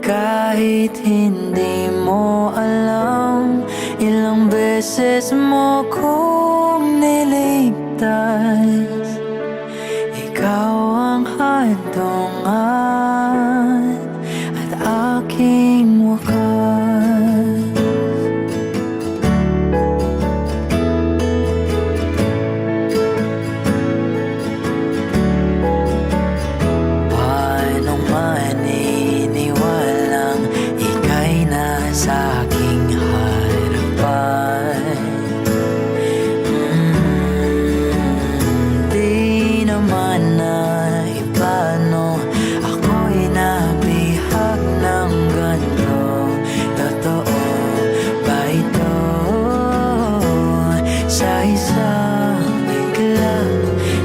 Kahit hindi mo alam, ilang beses mo kong niligtas. Ikaw ang hadungan at aking wakas. Paano maniniwalang ika'y nasa aking harapan? Di naman na ipaano ako'y nabihag ng ganito. Totoo ba ito? Sa isang bigla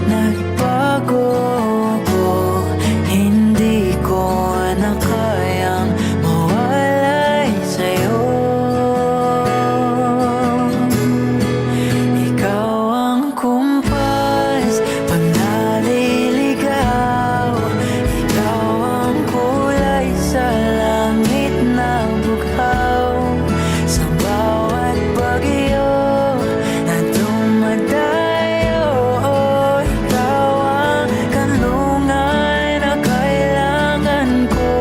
nagbago ko. Hindi ko na kayang mawalay sa'yo. Ikaw ang kumpas pag naliligaw. Ikaw ang kulay sa langit na bughaw. Sa bawat bagyo na dumadayo, ikaw ang kanlungan na kailangan ko.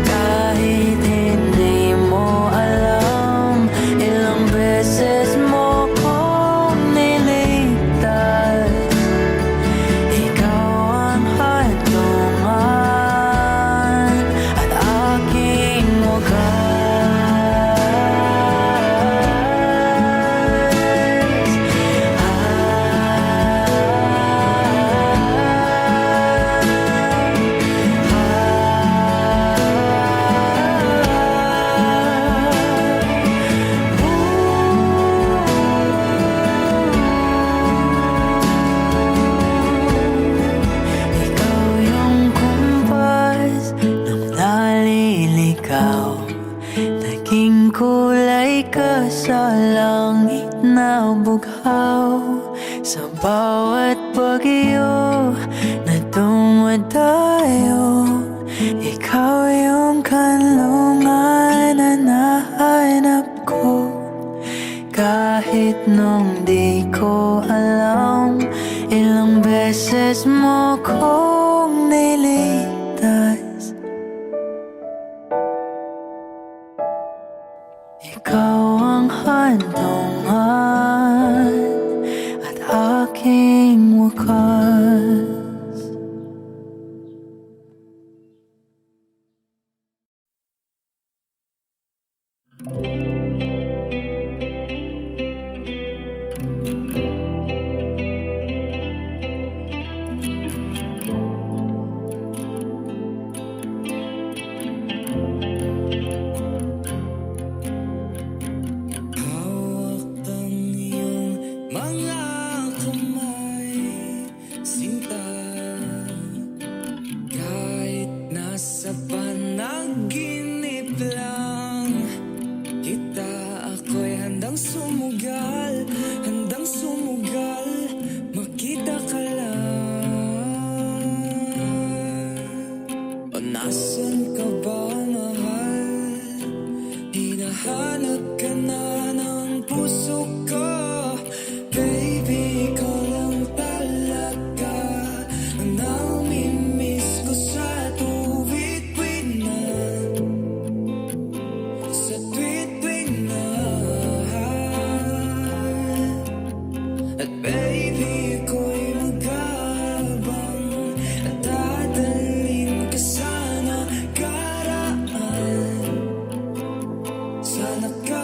Kahit hindi mo alam, ilang beses mo kong niligtas. Ikaw ang hadungan at aking wakas. Ikaw yung kumpas nung naliligaw. Naging kulay ka sa langit na bughaw. Sa bawat bagyo na dumadayo, ikaw yung kanlungan na nahanap ko. Kahit nung di ko alam, ilang beses mo kong niligtas. Ikaw ang hadungan at aking wakas. Hawak ang iyong mga kamay, sinta. Kahit nasa panaginip lang kita, ako'y handang sumugal, makita ka lang. O nasan ka ba, mahal? Hinahanap ka na ng puso ko. Baby, ikaw lang talaga ang namimiss ko sa tuwid-tuwid na, sa tuwid-tuwid na. At baby, ako'y mag-aabang at dadalhin ka sa nakaraan, sa nakaraan.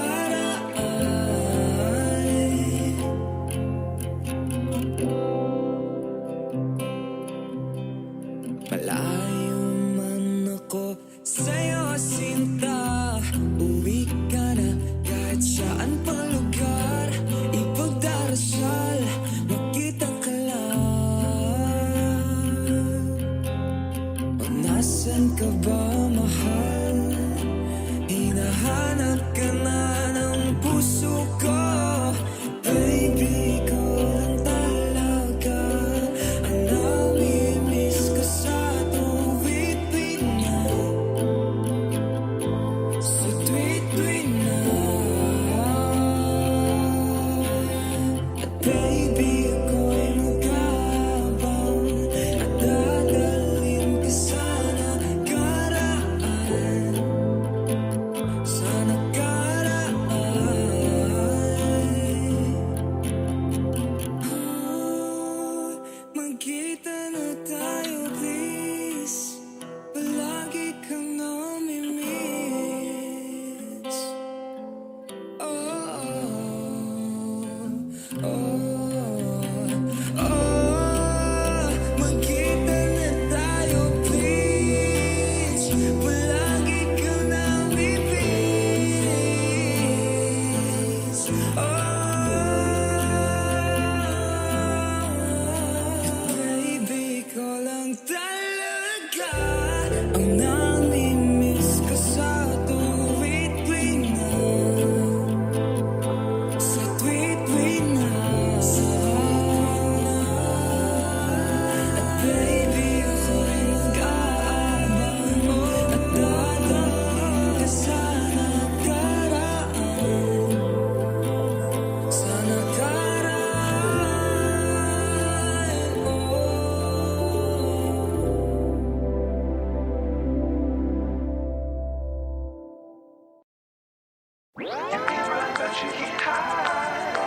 Malayo man ako sa'yo, sinta, uwi ka na kahit saan pang lugar. Ipagdarasal, makita ka lang. O nasan ka ba, mahal? Hinahanap ka na ng puso ko. Baby, ikaw lang talaga ang namimiss ko sa tuwid-tuwid na, sa tuwid-tuwid na. At baby, ako'y mag-aabang at dadalhin ka sa nakaraan, sa nakaraan. Magkita na tayo, please. Palagi kang namimiss. Oh, oh, oh. Magkita na tayo, please. Palagi kang namimiss. Baby, ikaw lang talaga ang namimiss ko sa tuwid-tuwid na, sa tuwid-tuwid na. At baby, ako'y mag-aabang at dadalhin ka sa nakaraan, sa nakaraan. Oh. You can run, but you can't hide.